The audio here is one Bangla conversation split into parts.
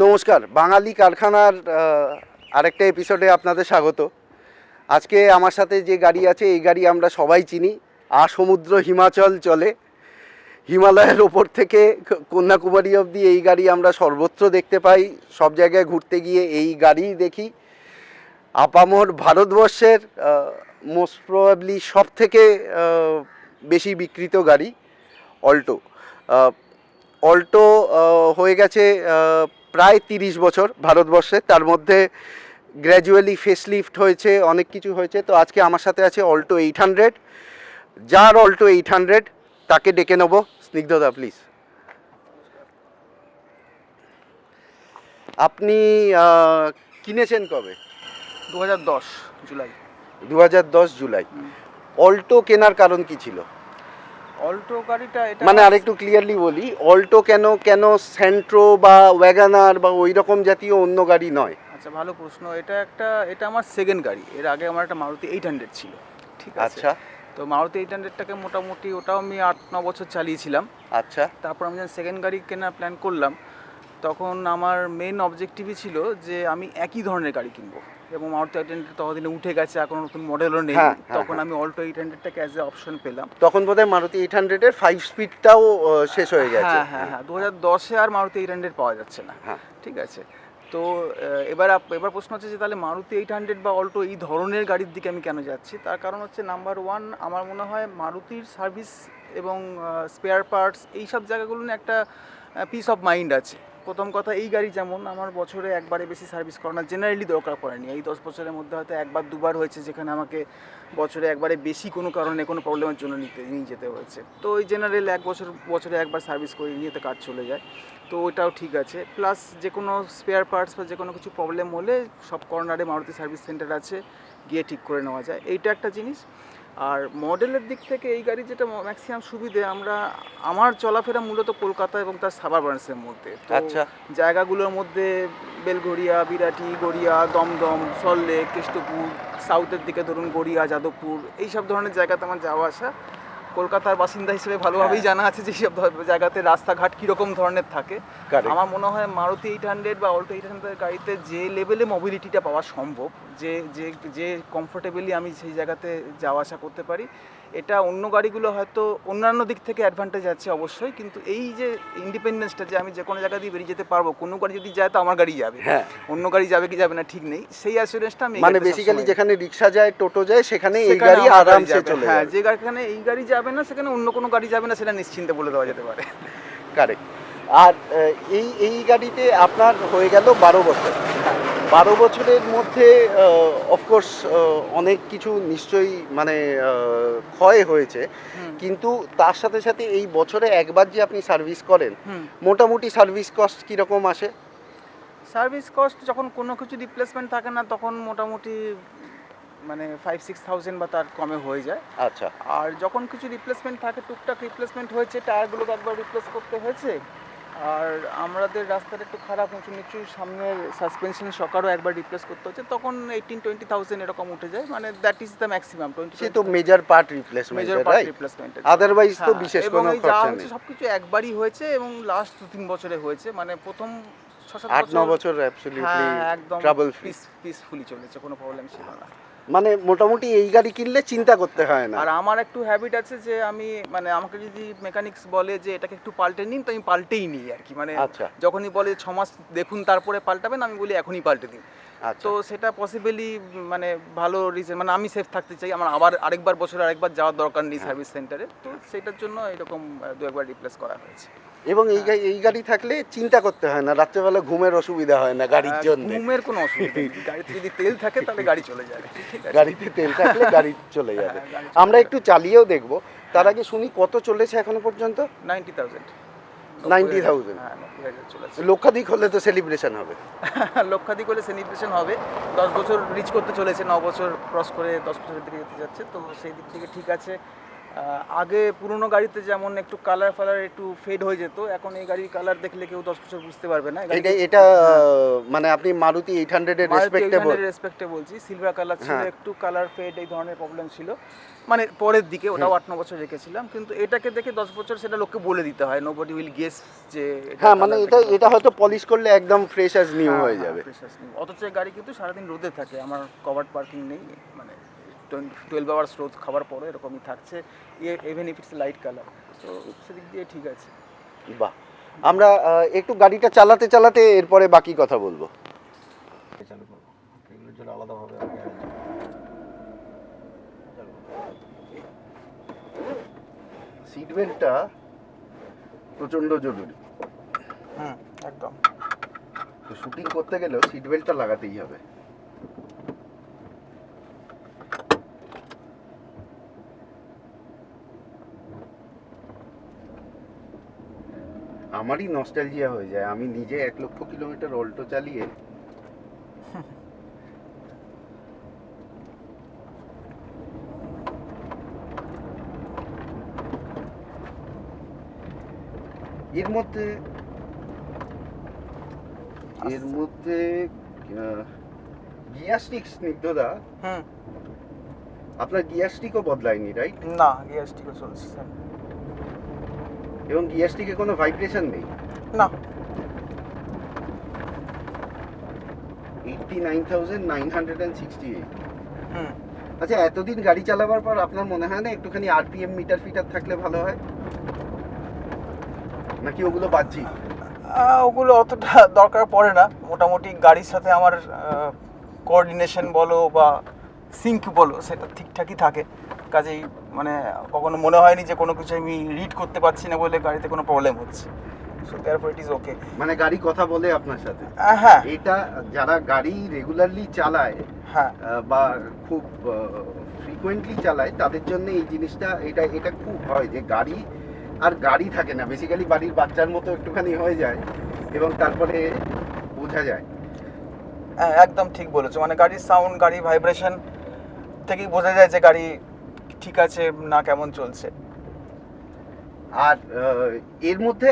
নমস্কার, বাঙালি কারখানার আরেকটা এপিসোডে আপনাদের স্বাগত। আজকে আমার সাথে যে গাড়ি আছে এই গাড়ি আমরা সবাই চিনি। সমুদ্র হিমাচল চলে, হিমালয়ের ওপর থেকে কন্যাকুমারী অবধি এই গাড়ি আমরা সর্বত্র দেখতে পাই। সব জায়গায় ঘুরতে গিয়ে এই গাড়ি দেখি। আপামর ভারতবর্ষের মোস্ট প্রবাবলি সব থেকে বেশি বিক্রিত গাড়ি অল্টো। অল্টো হয়ে গেছে প্রায় 30 বছর ভারতবর্ষে, তার মধ্যে গ্র্যাজুয়ালি ফেসলিফট হয়েছে, অনেক কিছু হয়েছে। তো আজকে আমার সাথে আছে অল্টো 800, যার অল্টো 800 তাকে ডেকে নেব। স্নিগ্ধদা প্লিজ। আপনি কিনেছেন কবে? 2010 জুলাই। 2010 জুলাই। অল্টো কেনার কারণ কি ছিল? অল্টো গাড়িটা এটা মানে আরেকটু ক্লিয়ারলি বলি, অল্টো কেন সেন্ট্রো বা ওয়াগানার বা ওই রকম জাতীয় অন্য গাড়ি নয়? আচ্ছা, ভালো প্রশ্ন। এটা আমার সেকেন্ড গাড়ি। এর আগে আমার একটা মারুতি 800 ছিল, ঠিক আছে? আচ্ছা। তো মারুতি 800টাকে মোটামুটি ওটাও আমি 8-9 বছর চালিয়েছিলাম। আচ্ছা। তারপর আমি যখন সেকেন্ড গাড়ি কেনার প্ল্যান করলাম, তখন আমার মেন অবজেক্টিভই ছিল যে আমি একই ধরনের গাড়ি কিনবো, এবং মারুতি 800 ততদিনে উঠে গেছে, এখন নতুন মডেলও নেই। তখন আমি অল্টো 800টাকে অ্যাজ এ অপশন পেলাম। তখন বোধহয় মারুতি 800-এর 5 স্পিডটাও শেষ হয়ে গেছে। হ্যাঁ 2010-এ আর মারুতি 800 পাওয়া যাচ্ছে না। ঠিক আছে। তো এবার প্রশ্ন হচ্ছে যে তাহলে মারুতি 800 বা অল্টো এই ধরনের গাড়ির দিকে আমি কেন যাচ্ছি? তার কারণ হচ্ছে নাম্বার 1, আমার মনে হয় মারুতির সার্ভিস এবং স্পেয়ার পার্টস এই সব জায়গাগুলো নিয়ে একটা পিস অফ মাইন্ড আছে। প্রথম কথা, এই গাড়ি যেমন আমার বছরে একবারে বেশি সার্ভিস করানো জেনারেলি দরকার পড়েনি। এই 10 বছরের মধ্যে হয়তো একবার দুবার হয়েছে যেখানে আমাকে বছরে একবারে বেশি কোনো কারণে কোনো প্রবলেমের জন্য নিয়ে যেতে হয়েছে। তো ওই জেনারেল বছরে একবার সার্ভিস করে নিয়ে তো কাজ চলে যায়। তো ওইটাও ঠিক আছে। প্লাস যে কোনো স্পেয়ার পার্টস বা যে কোনো কিছু প্রবলেম হলে সব কর্নারে মারুতি সার্ভিস সেন্টার আছে, গিয়ে ঠিক করে নেওয়া যায়। এইটা একটা জিনিস। আর মডেলের দিক থেকে এই গাড়ি যেটা ম্যাক্সিমাম সুবিধে, আমার চলাফেরা মূলত কলকাতা এবং তার সাবারবান্সের মধ্যে। আচ্ছা। জায়গাগুলোর মধ্যে বেলঘরিয়া, বিরাটি, গড়িয়া, দমদম, সল্টলেক, কেষ্টপুর, সাউথের দিকে ধরুন গড়িয়া, যাদবপুর, এইসব ধরনের জায়গাতে আমার যাওয়া আসা। কলকাতার বাসিন্দা হিসেবে ভালোভাবেই জানা আছে যে সব জায়গাতে রাস্তাঘাট কীরকম ধরনের থাকে। আমার মনে হয় মারুতি 800 বা অল্টো 800 গাড়িতে যে লেভেলে মোবিলিটিটা পাওয়া সম্ভব, যে কমফোর্টেবলি আমি সেই জায়গাতে যাওয়া আসা করতে পারি, এটা অন্য গাড়িগুলো হয়তো অন্যান্য দিক থেকে অ্যাডভান্টেজ আছে অবশ্যই, কিন্তু এই যে ইন্ডিপেন্ডেন্সটা, যে আমি যে কোনো জায়গা দিয়ে বেরিয়ে যেতে পারবো, কোনো গাড়ি যদি যায় তো আমার গাড়ি যাবে, অন্য গাড়ি যাবে কি যাবে না ঠিক নেই, সেই অ্যাসুরেন্সটা আমি মানে বেসিক্যালি যেখানে রিক্সা যায়, টোটো যায়, সেখানে এই গাড়ি আরামসে চলে যায়। যে গাড়িখানে এই গাড়ি যাবে না সেখানে অন্য কোনো গাড়ি যাবে না, সেটা নিশ্চিন্তে বলে দেওয়া যেতে পারে। কারেক্ট। আর এই গাড়িতে আপনার হয়ে গেল 12 বছর। 12 বছরের মধ্যে অফকোর্স অনেক কিছু নিশ্চয়ই মানে ক্ষয় হয়েছে, কিন্তু তার সাথে সাথে এই বছরে একবার যে আপনি সার্ভিস করেন, মোটামুটি সার্ভিস কস্ট কীরকম আসে? সার্ভিস কস্ট যখন কোনো কিছু রিপ্লেসমেন্ট থাকে না, তখন মোটামুটি মানে 5-6,000 বা তার কমে হয়ে যায়। আচ্ছা। আর যখন কিছু রিপ্লেসমেন্ট থাকে, টুকটাক রিপ্লেসমেন্ট হয়েছে, টায়ারগুলোকে একবার রিপ্লেস করতে হয়েছে, আর আমাদের রাস্তাটা একটু খারাপ, উঁচু নিচু, সামনের সাসপেনশনের শকারও একবার রিপ্লেস করতে হচ্ছে, তখন 18-20,000 এরকম উঠে যায়। মানে দ্যাট ইজ দ্য ম্যাক্সিমাম। সে তো মেজর পার্ট রিপ্লেসমেন্ট, আদারওয়াইজ তো বিশেষ কোনো খরচা নেই। সবকিছু একবারই হয়েছে এবং লাস্ট 2-3 বছরে হয়েছে। মানে প্রথম 8-9 বছর অ্যাবসলিউটলি একদম ট্রাবল ফ্রি, পিসফুলি চলেছে, কোনো প্রবলেম ছিল না। মানে মোটামুটি এই গাড়ি কিনলে চিন্তা করতে হয় না। আর আমার একটু হ্যাবিট আছে যে আমি মানে আমাকে যদি মেকানিক্স বলে যে এটাকে একটু পাল্টে নিন, তো আমি পাল্টেই নিই আর কি। মানে যখনই বলে 6 মাস দেখুন তারপরে পাল্টাবেন, আমি বলি এখনই পাল্টে দিন। তো সেটা পসিবলি মানে ভালো রিজন, মানে আমি সেফ থাকতে চাই, আমার আবার বছরে আরেকবার যাওয়ার দরকার নেই সার্ভিস সেন্টারে। তো সেটার জন্য এরকম 2-একবার রিপ্লেস করা হয়েছে। এবং এই গাড়ি থাকলে চিন্তা করতে হয় না, রাত্রেবেলা ঘুমের অসুবিধা হয় না গাড়ির জন্য। ঘুমের কোনো অসুবিধা নেই, গাড়িতে যদি তেল থাকে তাহলে গাড়ি চলে যাবে। গাড়িতে তেল থাকলে গাড়ি চলে যাবে। আমরা একটু চালিয়েও দেখব। তার আগে শুনি কত চলেছে এখনো পর্যন্ত? 90,000। 90,000 লক্ষাধিক হলে তো সেলিব্রেশন হবে। লক্ষাধিক হলে সেলিব্রেশন হবে। 10 বছর রিচ করতে চলেছে, 9 বছর ক্রস করে 10 বছরের দিকে যেতে যাচ্ছে, তো সেই দিক থেকে ঠিক আছে। আগে পুরনো গাড়িতে যেমন একটু কালার ফালার একটু ফেড হয়ে যেত, এখন এই গাড়ির কালার দেখলে কেউ 10 বছর বুঝতে পারবে না। এটা মানে আপনি মারুতি 800 এর রেসপেক্টে বলছি, সিলভার কালার ছিল, একটু কালার ফেড এই ধরনের প্রবলেম ছিল, মানে পরের দিকে ওটাও 8-9 বছর রেখেছিলাম, কিন্তু এটাকে দেখে 10 বছর সেটা লোককে বলে দিতে হয়, নোবডি উইল গেস যে হ্যাঁ মানে এটা হয়তো পলিশ করলে একদম ফ্রেশ অ্যাজ নিউ হয়ে যাবে। অথচ গাড়ি কিন্তু সারাদিন রোদে থাকে, আমার কভার্ড পার্কিং নেই, মানে 12 আওয়ার্স রোদ খাবার পরে এরকমই থাকছে, even if it's light colour, তো সেদিক দিয়ে ঠিক আছে। বাহ, আমরা একটু গাড়িটা চালাতে চালাতে এরপরে বাকি কথা বলবো। চালু করবো এগুলোর জন্য আলাদাভাবে সিট বেল্টটা প্রচন্ড জরুরি। একদম, তো শুটিং করতে গেলেও সিট বেল্টটা লাগাতেই হবে। আমারই নস্টালজিয়া হয়ে যায়, আমি নিজে 1 লক্ষ কিলোমিটার অল্টো চালিয়ে এর মধ্যে গিয়ার স্টিক স্নিগ্ধদা, আপনার গিয়ার স্টিকও বদলায়নি রাইট? না, গিয়ার স্টিকও চলছে স্যার। এবং গিয়ার স্টিকে কোনো ভাইব্রেশন নেই? না। 89,968। আচ্ছা, এতদিন গাড়ি চালাবার পর আপনার মনে হয় না একটুখানি আরপিএম মিটার ফিটার থাকলে ভালো হয়, নাকি ওগুলো বাহ্যিক? ওগুলো অতটা দরকার পড়ে না, মোটামুটি গাড়ির সাথে আমার কোঅর্ডিনেশন বলো বা সিঙ্ক বলো সেটা ঠিকঠাকই থাকে, কাজেই মানে কখনো মনে হয়নি যে কোনো কিছু আমি রিড করতে পারছি না বলে গাড়িতে কোনো প্রবলেম হচ্ছে, so therefore it is okay. মানে গাড়ি কথা বলে আপনার সাথে? হ্যাঁ, এটা যারা গাড়ি রেগুলারলি চালায়, হ্যাঁ, বা খুব ফ্রিকোয়েন্টলি চালায়, তাদের জন্য এই জিনিসটা এটা খুব হয় যে গাড়ি আর গাড়ি থাকে না, বেসিক্যালি বাড়ির বাচ্চার মতো একটুখানি হয়ে যায় এবং তারপরে বোঝা যায়। একদম ঠিক বলেছো, মানে গাড়ির সাউন্ড, গাড়ি ভাইব্রেশন থেকেই বোঝা যায় যে গাড়ি ঠিক আছে না কেমন চলছে। আর এর মধ্যে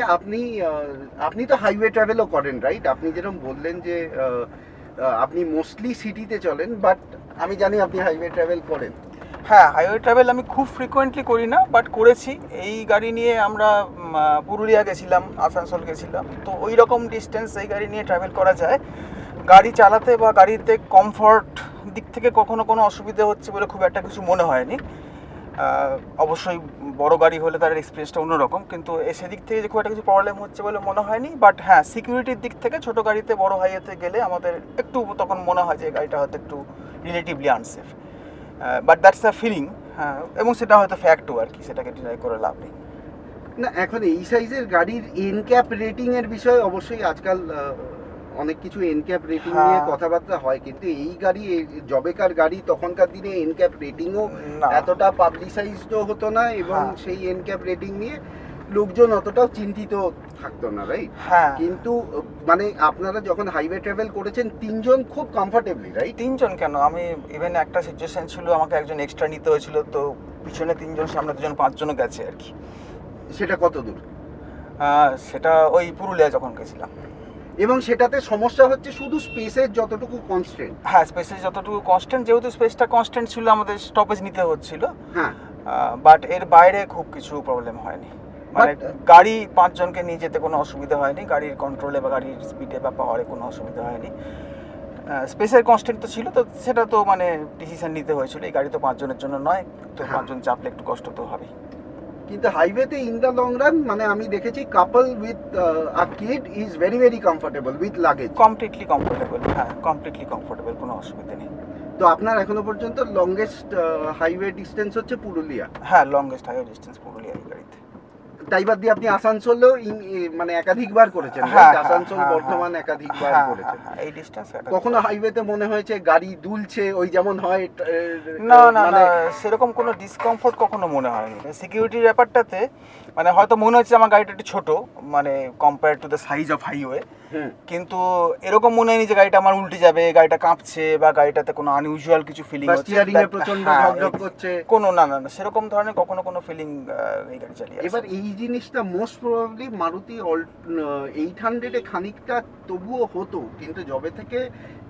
আপনি তো হাইওয়ে ট্রাভেলও করেন রাইট? আপনি যেরকম বললেন যে আপনি মোস্টলি সিটিতে চলেন, বাট আমি জানি আপনি হাইওয়ে ট্রাভেল করেন। হ্যাঁ, হাইওয়ে ট্রাভেল আমি খুব ফ্রিকোয়েন্টলি করি না, বাট করেছি। এই গাড়ি নিয়ে আমরা পুরুলিয়া গেছিলাম, আসানসোল গেছিলাম, তো ওই রকম ডিস্টেন্স এই গাড়ি নিয়ে ট্রাভেল করা যায়। গাড়ি চালাতে বা গাড়িতে কমফর্ট দিক থেকে কখনো কোনো অসুবিধা হচ্ছে বলে খুব একটা কিছু মনে হয়নি। অবশ্যই বড় গাড়ি হলে তার এক্সপিরিয়েন্সটা অন্যরকম, কিন্তু সেদিক থেকে যে খুব একটা কিছু প্রবলেম হচ্ছে বলে মনে হয়নি। বাট হ্যাঁ, সিকিউরিটির দিক থেকে ছোটো গাড়িতে বড় হাইওয়েতে গেলে আমাদের একটু তখন মনে হয় যে গাড়িটা হয়তো একটু relatively unsafe, but that's a feeling. হ্যাঁ, এবং সেটা হয়তো ফ্যাক্টও আর কি, সেটাকে ডিনাই করে লাভ নেই। না, এখন এই সাইজের গাড়ির এনক্যাপ রেটিং এর বিষয়ে অবশ্যই আজকাল অনেক কিছু এনক্যাপ রেটিং নিয়ে কথাবার্তা হয়, কিন্তু এই গাড়ি জবেকার গাড়ি, তখনকার দিনে এনক্যাপ রেটিংও এতটা পাবলিসাইজডও হতো না এবং সেই এনক্যাপ রেটিং নিয়ে লোকজন অতটাও চিন্তিত থাকতো না রাইট? কিন্তু মানে আপনারা যখন হাইওয়ে ট্রাভেল করেছেন 3 জন খুব কমফর্টেবলি রাইট? 3 জন কেন, আমি ইভেন একটা সিচুয়েশন ছিল আমাকে একজন এক্সট্রা নিতে হয়েছিল, তো পিছনে 3 জন, সামনে 2 জন, 5 জনও গেছে আর কি। সেটা কত দূর? সেটা ওই পুরুলিয়া যখন গেছিলাম। এবং সেটাতে সমস্যা হচ্ছে শুধু স্পেসের যতটুকু কনস্ট্যান্ট। হ্যাঁ, স্পেসের যতটুকু কনস্ট্যান্ট, যেহেতু স্পেসটা কনস্ট্যান্ট ছিল আমাদের স্টপেজ নিতে হচ্ছিল। হ্যাঁ, বাট এর বাইরে খুব কিছু প্রবলেম হয়নি, মানে গাড়ি 5 জনকে নিয়ে যেতে কোনো অসুবিধা হয়নি, গাড়ির কন্ট্রোলে বা গাড়ির স্পিডে বা পাওয়ারে কোনো অসুবিধা হয়নি। স্পেসের কনস্ট্যান্ট তো ছিল, তো সেটা তো মানে ডিসিশন নিতে হয়েছিল, এই গাড়ি তো 5 জনের জন্য নয়, তো 5 জন চাপলে একটু কষ্ট তো হবেই। কিন্তু হাইওয়েতে ইন দ্য লং রান মানে আমি দেখেছি couple with a kid is very very comfortable with luggage. Completely comfortable, হ্যাঁ, কমপ্লিটলি কমফোর্টেবল, কোনো অসুবিধা নেই। তো আপনার এখনো পর্যন্ত লংগেস্ট হাইওয়ে ডিস্টেন্স হচ্ছে পুরুলিয়া? হ্যাঁ, লংগেস্ট হাইওয়ে ডিস্টেন্স পুরুলিয়া এই গাড়িতে। টাইবার দিয়ে আপনি আসানসোলেও মানে একাধিকবার করেছেন, হ্যাঁ, right? আসানসোল হ্যাঁ, বর্ধমান একাধিকবার হ্যাঁ, করেছেন। হ্যাঁ, এই ডিস্টেন্স কখনো হাইওয়েতে মনে হয়েছে গাড়ি দুলছে ওই যেমন হয়? না না মানে না, সেরকম কোনো ডিসকমফোর্ট কখনো মনে হয়নি। সিকিউরিটির ব্যাপারটাতে মানে হয়তো মনে হচ্ছে আমার গাড়িটা একটু ছোট, মানে compare to the size of highway, কিন্তু এরকম মনে হয়নি যে গাড়িটা আমার উল্টে যাবে, গাড়িটা কাঁপছে, বা গাড়িটাতে কোনো আনইউজুয়াল কিছু ফিলিং হচ্ছে, স্টিয়ারিং এ প্রচন্ড ঢকঢক করছে, কোনো না না না সেরকম ধরনের কখনো কোনো ফিলিং এই গাড়ি চালিয়ে। এবার এই জিনিসটা মোস্ট প্রবাবলি মারুতি 800 এ খানিকটা তবুও হতো, কিন্তু যবে থেকে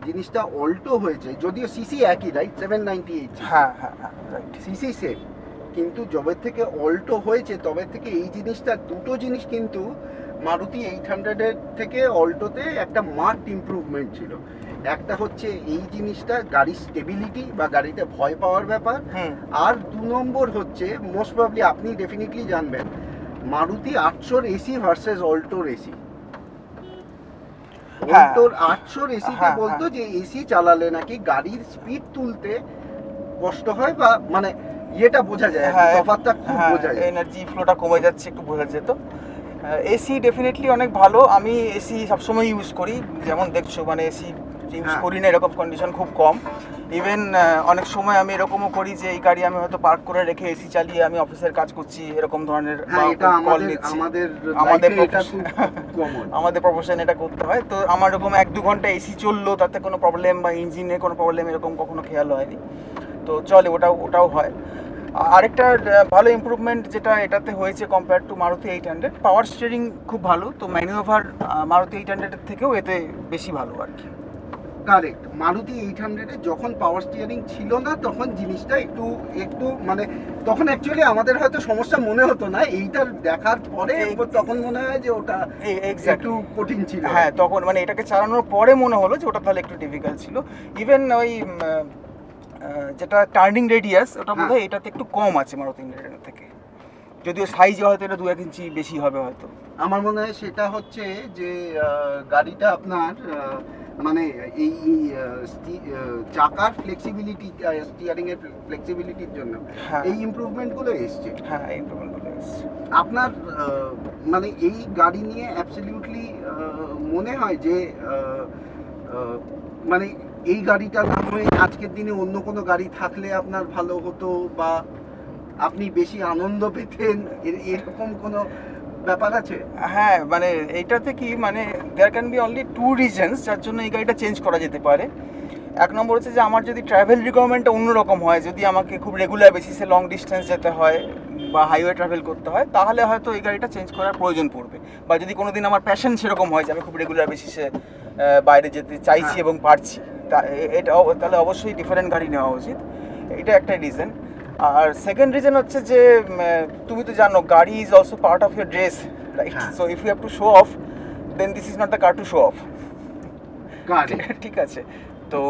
জিনিসটা অল্টো হয়েছে, যদিও সিসি একই, রাইট? 798। হ্যাঁ হ্যাঁ হ্যাঁ, রাইট, সিসি সেম, কিন্তু যবে থেকে অল্টো হয়েছে তবে থেকে এই জিনিসটা, দুটো জিনিস কিন্তু মারুতি 800 এর থেকে অল্টোতে একটা মার্কড ইমপ্রুভমেন্ট ছিল। একটা হচ্ছে এই জিনিসটা গাড়ির স্টেবিলিটি বা গাড়িতে ভয় পাওয়ার ব্যাপার, আর 2 নম্বর হচ্ছে মোস্ট প্রবাবলি আপনি ডেফিনেটলি জানবেন, মারুতি 800 এসি ভার্সেস অল্টোর এসি। অল্টোর 800 এসিতে বলতো যে এসি চালালে নাকি গাড়ির স্পিড তুলতে কষ্ট হয়, বা মানে এটা বোঝা যায়, তফাৎটা খুব বোঝা যায়, এনার্জি ফ্লোটা কমে যাচ্ছে একটু বোঝা যেত। এসি ডেফিনেটলি অনেক ভালো, আমি এসি সবসময় ইউজ করি, যেমন দেখছো মানে এসি ইউজ করি না এরকম কন্ডিশন খুব কম। ইভেন অনেক সময় আমি এরকমও করি যে এই গাড়ি আমি হয়তো পার্ক করে রেখে এসি চালিয়ে আমি অফিসের কাজ করছি, এরকম ধরনের কল নিচ্ছি। আমাদের প্রফেশন এটা করতে হয়, তো আমার এরকম 1-2 ঘন্টা এসি চললো, তাতে কোনো প্রবলেম বা ইঞ্জিনে কোনো প্রবলেম এরকম কখনো খেয়াল হয়নি, তো চলে, ওটাও হয়। আরেকটা ভালো ইমপ্রুভমেন্ট যেটা এটাতে হয়েছে compare to Maruti 800, power steering খুব ভালো, তো ম্যানুভার মারুতি 800 এর থেকেও এতে বেশি ভালো আর কি। কারেক্ট, মারুতি 800 এ যখন পাওয়ার স্টিয়ারিং ছিল না তখন জিনিসটা একটু মানে তখন অ্যাকচুয়ালি আমাদের হয়তো সমস্যা মনে হতো না, এইটার দেখার পরে তখন মনে হয় যে ওটা একটু কঠিন ছিল। হ্যাঁ, তখন মানে এটাকে চালানোর পরে মনে হলো যে ওটা তাহলে একটু ডিফিকাল্ট ছিল। ইভেন ওই যেটা টার্নিং রেডিয়াস ওটা বোধহয় এটাতে একটু কম আছে মারুতি 800 থেকে, যদিও সাইজে হয়তো এটা 2-1 ইঞ্চি বেশি হবে হয়তো। আমার মনে হয় সেটা হচ্ছে যে গাড়িটা আপনার মানে এই চাকার ফ্লেক্সিবিলিটি, স্টিয়ারিং এর ফ্লেক্সিবিলিটির জন্য এই ইমপ্রুভমেন্টগুলো এসছে। হ্যাঁ, এই ইমপ্রুভমেন্টগুলো এসছে। আপনার মানে এই গাড়ি নিয়ে অ্যাবসলিউটলি মনে হয় যে মানে এই গাড়িটা না হয়ে আজকের দিনে অন্য কোনো গাড়ি থাকলে আপনার ভালো হতো, বা আপনি বেশি আনন্দ পেতেন, এরকম কোনো ব্যাপার আছে? হ্যাঁ, মানে এইটাতে কি মানে there can be only 2 reasons যার জন্য এই গাড়িটা চেঞ্জ করা যেতে পারে। 1 নম্বর হচ্ছে যে আমার যদি ট্রাভেল রিকোয়ারমেন্টটা অন্যরকম হয়, যদি আমাকে খুব রেগুলার বেসিসে লং ডিস্টেন্স যেতে হয় বা হাইওয়ে ট্রাভেল করতে হয়, তাহলে হয়তো এই গাড়িটা চেঞ্জ করার প্রয়োজন পড়বে। বা যদি কোনো দিন আমার প্যাশন সেরকম হয় যে আমি খুব রেগুলার বেসিসে বাইরে যেতে চাইছি এবং পারছি, তাহলে অবশ্যই ডিফারেন্ট গাড়ি নেওয়া উচিত, এটা একটা রিজন। আর সেকেন্ড রিজন হচ্ছে যে তুমি তো জানো গাড়ি is also part of your dress, right? So if you have to show off, then this is not the car to show off. ঠিক আছে, তো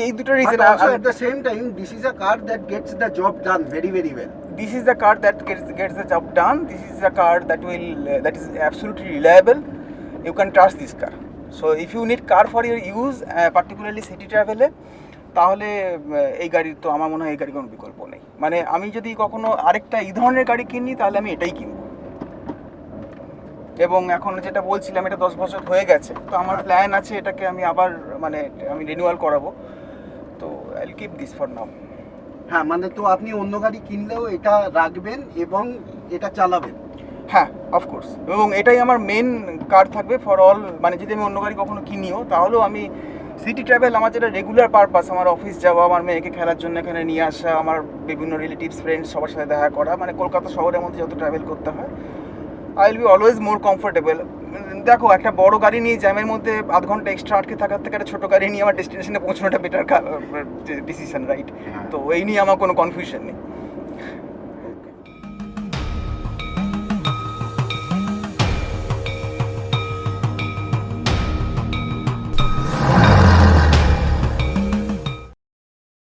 এই দুটো reason. At the same time, this is a car that gets the job done very very well. This is the car that gets the job done. This is the car that is absolutely reliable. You can trust this car. So if you need car for your use, particularly city travel, তাহলে এই গাড়ির তো আমার মনে হয় এই গাড়ির কোনো বিকল্প নেই। মানে আমি যদি কখনো আরেকটা এই ধরনের গাড়ি কিনি তাহলে আমি এটাই কিনবো। এবং এখন যেটা বলছিলাম এটা 10 বছর হয়ে গেছে, তো আমার প্ল্যান আছে এটাকে আমি আবার মানে আমি রিনিউয়াল করাবো, তো I will keep this for now. হ্যাঁ, মানে তো আপনি অন্য গাড়ি কিনলেও এটা রাখবেন এবং এটা চালাবেন? হ্যাঁ, অফকোর্স, এবং এটাই আমার মেন কার থাকবে ফর অল। মানে যদি আমি অন্য গাড়ি কখনো কিনিও তাহলেও আমি সিটি ট্রাভেল, আমার যেটা রেগুলার পারপাস, আমার অফিস যাওয়া, আমার মেয়েকে খেলার জন্য এখানে নিয়ে আসা, আমার বিভিন্ন রিলেটিভস ফ্রেন্ডস সবার সাথে দেখা করা, মানে কলকাতা শহরের মধ্যে যত ট্রাভেল করতে হয়, I will be always more comfortable. দেখো, একটা বড় গাড়ি নিয়ে জ্যামের মধ্যে আধ ঘন্টা এক্সট্রা আটকে থাকার থেকে একটা ছোটো গাড়ি নিয়ে আমার ডেস্টিনেশনে পৌঁছানোটা বেটার ডিসিশন, রাইট? তো এই নিয়ে আমার কোনো কনফিউশন নেই।